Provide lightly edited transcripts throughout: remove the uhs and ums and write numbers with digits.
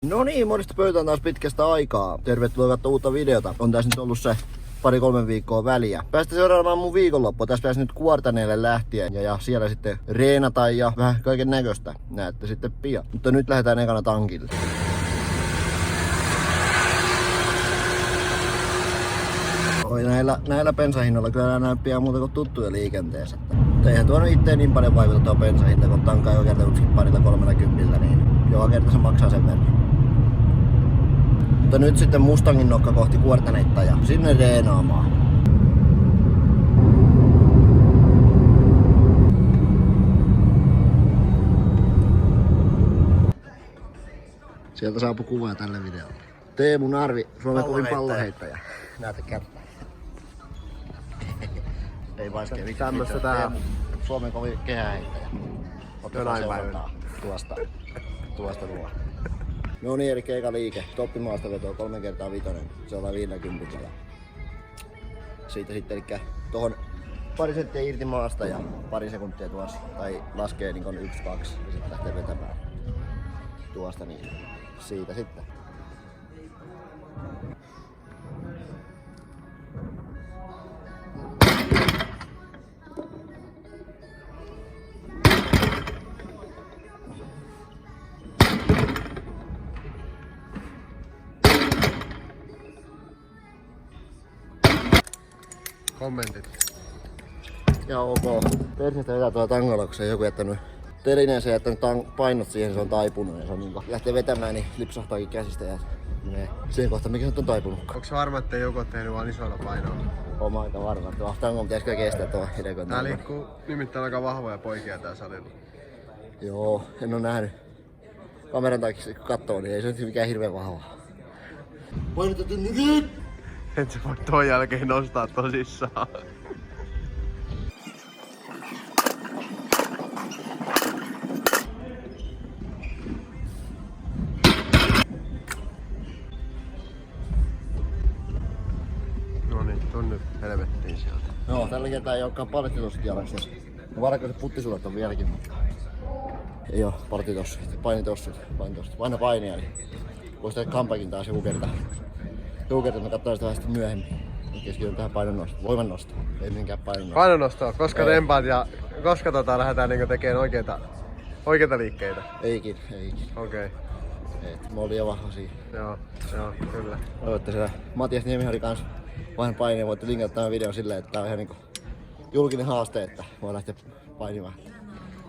No niin, morjesta pöytään taas pitkästä aikaa. Tervetuloa katsomaan uutta videota. On tässä nyt ollut se 2-3 viikkoa väliä. Päästä seuraamaan mun viikonloppua. Tässä pääsi nyt Kuortaneelle lähtien ja siellä sitten reenata ja vähän kaiken näköistä. Näette sitten pian. Mutta nyt lähdetään ekana tankille. Oi, näillä bensahinnoilla kyllä näin pian muuta kuin tuttuja liikenteessä. Mutta eihän tuo itteen niin paljon vaikuta tuo bensahinta, kun tankkaa jo kerta parilla 30, niin joka kerta se maksaa sen verran. Mutta nyt sitten Mustangin nokka kohti Kuortanetta ja sinne reenaamaan. Sieltä saapui kuvaa tälle videolle. Teemu Narvi, Suomen kovin pallonheittäjä. Näette kättä. Ei vaiskea mikään mitään. Suomen kovin kehäheittäjä. Otetaan seurantaa tuosta nuo. No niin, eli eka liike. Toppimaasta vetoa 3x5. Se ollaan 50. Siitä sitten eli tohon pari senttiä irti maasta ja pari sekuntia tuossa. Tai laskee niin 1-2 ja sitten lähtee vetämään tuosta niin. Siitä sitten. Kommentit. Ja ok. Persistä vetää tuolla tangolla, kun se joku jättänyt telineensä ja jättänyt painot siihen, se on taipunut ja se on niin kun lähtee vetämään, niin lipsahtaakin käsistä ja menee siihen kohtaan, mikä nyt on taipunut. Onko varma, että joku on tehnyt vaan isoilla painoilla? Oma aika varma, että tangon pitäisi kyllä kestää tuo edekon. Tää liikkuu nimittäin aika vahvoja poikia tää salilla. Joo, en oo nähnyt. Kameran takia kun kattoo, niin ei se nyt mikään hirveen vahva. Painotettu nyt! Et sä voi ton jälkeen nostaa tosissaan. Noniin, ton nyt helvettiin sieltä. Joo, tällä kertaa ei olekaan partitossut jalaksessa. No varmaan se puttisulat on vieläkin, mutta ei oo partitossut, painitossut. Aina painia, niin vois tehdä comebackin taas joku kerta. Joku kerta me katsotaan sitä vähän myöhemmin. Keskityn tähän painonnostoon, voimannostoon, ei minkään painonnostoon. Painonnostoa, koska tempaat ja koska lähdetään niinku tekemään oikeita liikkeitä? Eikin. Okei. Mä olin jo vahva siihen. Joo, kyllä. Toivotte siellä Matias Niemihari kanssa vähän painia. Voitte linkata tämän videon silleen, että tää on ihan niinku julkinen haaste, että voi lähteä painimaan.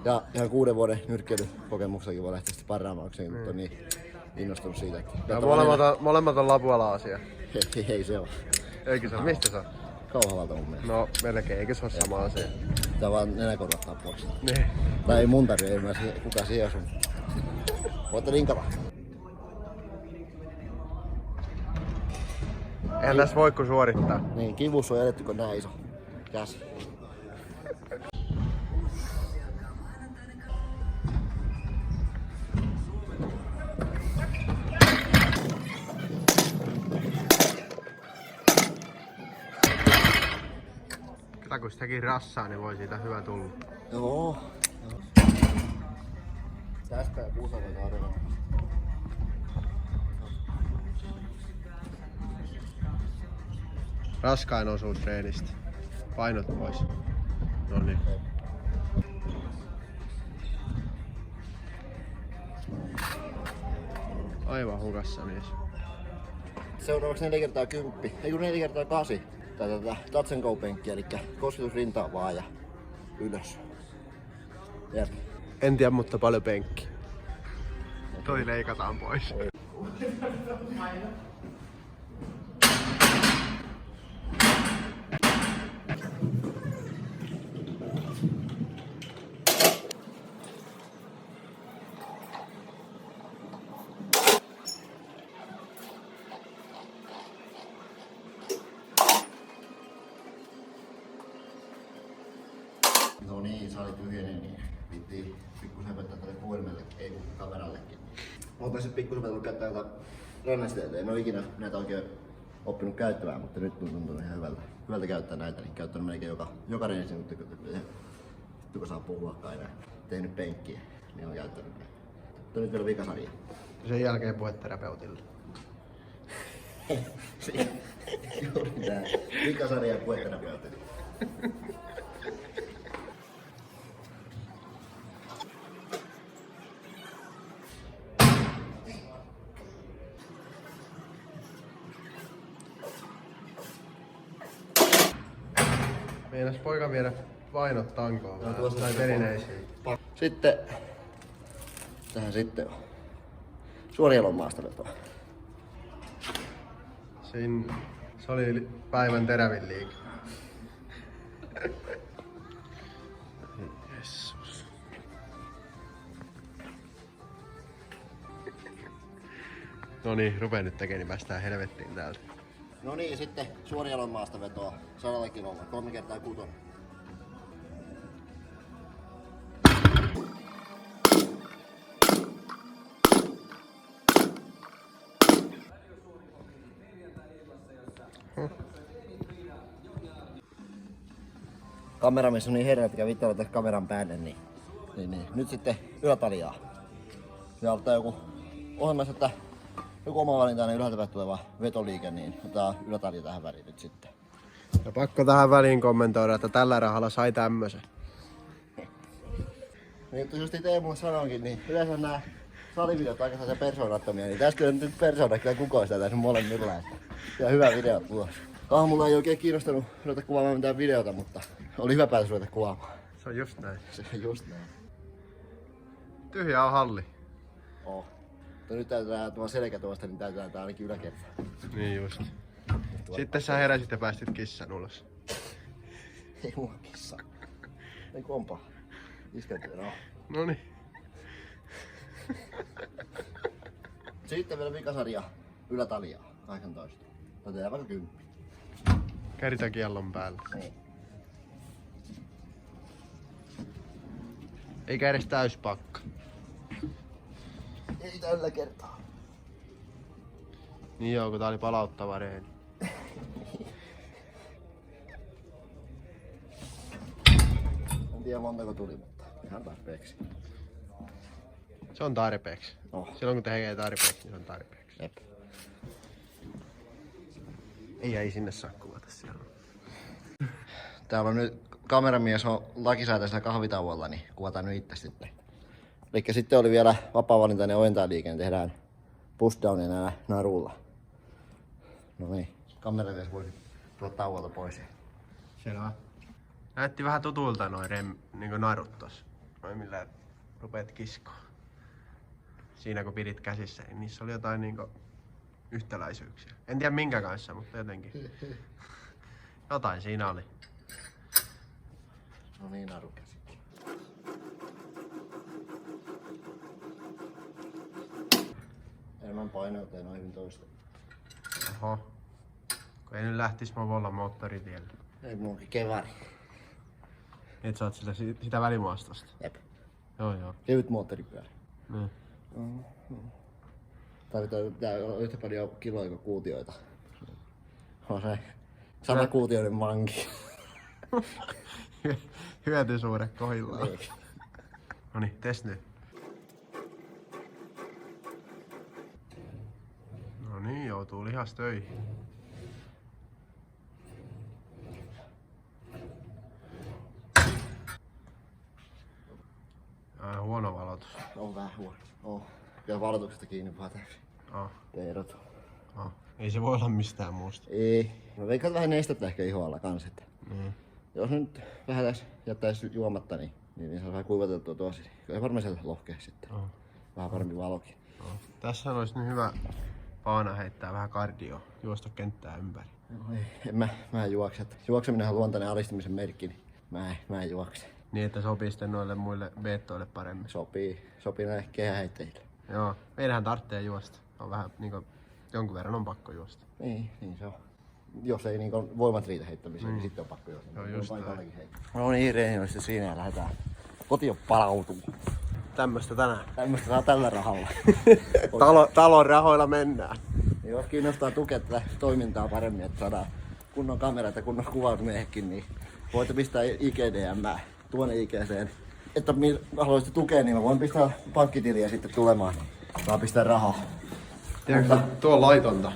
Ja ihan 6 vuoden nyrkkeilykokemuksessakin voi lähteä sitten parraamaan, koska nyt on niin innostunut siitä. Että molemmat on Lapuala-asia. Ei se oo. Eikö se? Mistä se on? Kauhavalta mun mielestä. No melkein, eikö se ole sama asia? Tää vaan nenäkorvattaa pois. Niin. Tai ei mun tarvii, kuka siihen sun. Voitte linkata. Eihän tässä voi kun suorittaa. Niin, kivussa on edetty kun nää iso käsi. Kato kun sitäkin rassaa, niin voi siitä hyvä tulla. Joo. Tästä ja Kuusakoita arvella. Raskain osuus treenistä. Painot pois. Noniin. Aivan hukassa mies. Seuraavaksi 4x10, ei kun 4x8. Tätä touch and go -penkkiä, eli kosketus rintaan vaan ja ylös. Jep. En tiedä, mutta paljon penkki. Toi leikataan pois. No niin, sali tyhjeni, niin pitää pikkusen höpöttää tälle puhelimellekin, ei kun kamerallekin. Ootaisin pikkusen vetänyt käyttää tätä rannesteitä. En oo ikinä näitä oikein oppinut käyttämään, mutta nyt tuntuu ihan hyvältä käyttää näitä. Niin käyttänyt melkein joka reenissä, mutta kun saa puhuakaan enää. Tehnyt penkkiä, niin on käyttänyt näitä. Mutta nyt vielä vikasarja. Sen jälkeen puheterapeutille. Juuri näin. Vikasarja puheterapeutille. Meinas poika viedä painot tankoon vähän, tai telineisiin. Sitten, tähän sitten on suorielon maastavetoa. Se oli päivän terävin liike. Jessus. No niin, rupee nyt tekemään, niin päästään helvettiin täältä. No niin, sitten suorielon maastavetoa 100 kilolla, 3x6. Kameramies on niin herra, että kävi itse tässä kameran päälle, niin. Nyt sitten ylätaljaa. Se ottaa joku ohjelmassa, että joku omavalintainen ylhäältä tuleva vetoliike, niin otetaan ylätalja tähän väliin nyt sitten. Ja pakko tähän väliin kommentoida, että tällä rahalla sai tämmösen. Niin, just Teemulle sanoinkin, niin yleensä nämä salivideot aika sellaisia persoonattomia, niin tässä kyllä nyt persoona kyllä kukoistaa tässä molemmilla. Ja hyvä video tulos. Aamulla ei oikein kiinnostanut ruveta kuvaamaan mitään videota, mutta oli hyvä päätös ruveta kuvaamaan. Se on just näin. Se on just näin. Tyhjä on halli. Oh. Mutta nyt täytetään tuolla selkätuosta, niin täytetään tää ainakin yläkertaa. Niin just. Sitten sä heräsit ja päästit kissan ulos. Ei mulla kissa. Ei kompaa. Iskeltyy, no. Noniin. Sitten vielä vikasarja ylätaljaa, 18. Otetaan vaikka 10. Käritä kiellon päällä. Niin. Eikä edes täyspakka. Ei tällä kertaa. Niin joo, kun tää oli palauttava reeni. En tiedä montako tuli, mutta ihan tarpeeksi. Se on tarpeeksi. Oh. Silloin kun tekee tarpeeksi, niin se on tarpeeksi. Jep. Ei sinne saa kuvata siellä. Täällä on nyt kameramies on lakisääteisellä kahvitauolla, niin kuvataan nyt itse sitten. Elikkä sitten oli vielä vapaa-valintainen ojentajaliike, niin tehdään pushdownia näillä narulla. No niin, kameramies voi tuoda tauolta pois. Selvä. Näytti vähän tutulta noin niinku narut tossa. Noin millä rupeat kiskoon. Siinä kun pidit käsissä, niin niissä oli jotain niinku yhtäläisyyksiä. En tiedä minkä kanssa, mutta jotenkin. Jotain siinä oli. No niin, naru käsi. Enemmän paineuteen noin hyvin toista. Oho. Kun ei nyt lähtis Movolla moottoritielle. Ei mulla onkin kevari. Et sä oot sitä välimaastosta. Jep. Joo. Kevyt moottoripyörä. Niin. Tarvitaan yhtä paljon kiloja kuin kuutioita. On se 100 kuutioiden manki. Hyötysuhde kohillaan. Niin. Noniin, tes nyt. No niin, joutuu lihas töihin. Huono valotus. On vähän huono. Ja valotuksesta kiinni vaan täysin. Teerot. Ei se voi olla mistään muusta. Ei. Mä veikkaan vähän nestettä ehkä ihoalla kans. Että jos nyt vähän tässä jättäisi juomatta, niin se on vähän kuivateltua tuossa. Ei varmaan sieltä lohkea sitten. Vähän parempi valokin. Tässä olisi nyt hyvä paana heittää vähän kardio, juosta kenttää ympäri. Mä en juokse. Juokseminen on luontainen alistumisen merkki, niin mä en juokse. Niin, että sopii sitten noille muille beettoille paremmin. Sopii näille kehäheittäjille. Joo, meidänhän tarvitsee juosta. On vähän niinku, jonkun verran on pakko juosta. Niin se on. Jos ei niinku voimat riitä heittämiseen, niin sitten on pakko juosta. Joo, just no niin, reenioista siinä ja lähdetään kotiin palautuu. Tämmöstä tänään. Tämmöstä saa tällä rahalla. Talon rahoilla mennään. Jos kiinnostaa tukea tätä toimintaa paremmin, että saadaan kunnon kamerat ja kunnon kuvausmiehekin, niin voitte pistää IGDM tuonne IGCen. Että haluaisitte tukea, niin mä voin pistää pankkitiliä sitten tulemaan. Saa pistää rahaa. Tiedätkö, tuo on laitonta.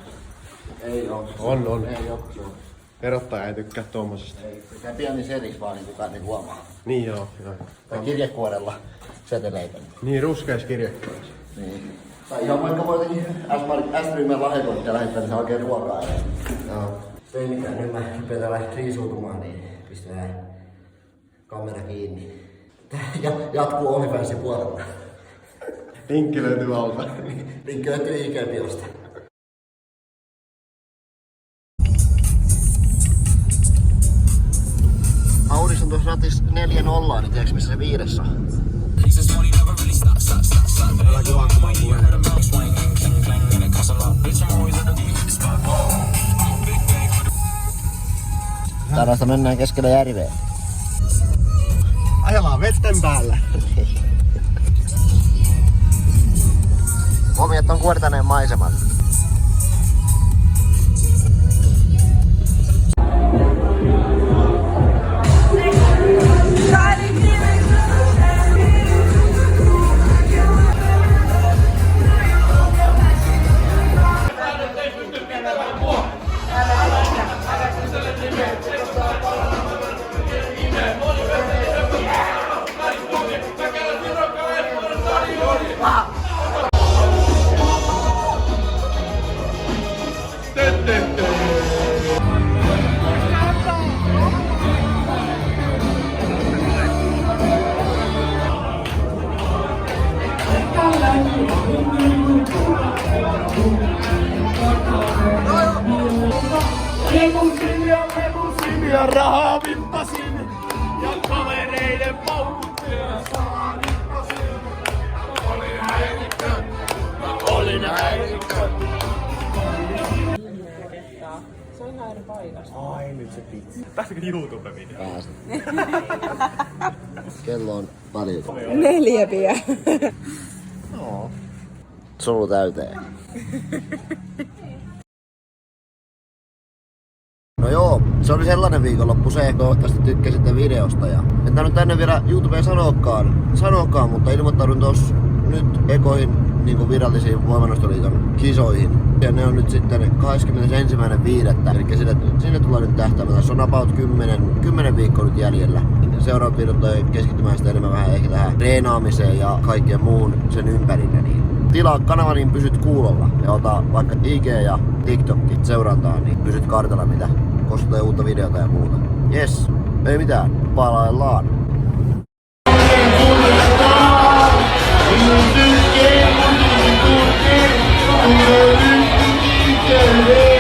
Ei oo. On. Ei oo. Se on. Verottaja ei tykkää tommosesta. Ei. Tää pieni seriks vaan niin kukaan niin huomaa. Niin joo. Tai kirjekuorella seteleitä. Niin ruskeis kirjekuoressa. Niin. Tai ihan vaikka voitakin S-ryhmän lahjakorttia lähettää, niin saa oikein ruokaa. Joo. Se ei mitään, nyt mä rupean täällä riisuutumaan, niin pistetään kamera kiinni. Ja jatkuu OnlyFansin puolella. Linkki löytyy alta. Linkki löytyy IG-biosta. Audis on tuossa ratissa 4-0, niin tiedätkö missä se 5 on? Täällä kiva kuva puheen. Tällaista mennään keskellä järveä. Ajellaan vetten päällä. Huomiot on kuortaneen maiseman. Repusin ja rahaa vippasin ja kavereiden paukutteella saanippasin. Olin häirikkö. Se on ihan eri paikasta. Ai nyt se pizza. Tässäkin YouTube-video. Pääsen. Kello on paljon. 4 vielä. Joo. Sulu täyteen. No joo, se oli sellainen viikonloppu se, toivottavasti tykkäsitte videosta. Ja en tainnut tänne vielä YouTubeen sanokaan, mutta ilmoittaudun tuossa nyt ekoihin niin virallisiin Voimannostoliiton kisoihin. Ja ne on nyt sitten 21.5. Eli sinne tullaan nyt tähtäämään. Tässä on about 10 viikkoa nyt jäljellä. Seuraavat videot tulee keskittymään sitten enemmän vähän ehkä tähän treenaamiseen ja kaikkeen muun sen ympärille. Niin tilaa kanava, niin pysyt kuulolla. Ja ota vaikka IG ja TikTok seurantaan, niin pysyt kartalla mitä koska uutta videota ja muuta. Jes, ei mitään, palaillaan. Thank you.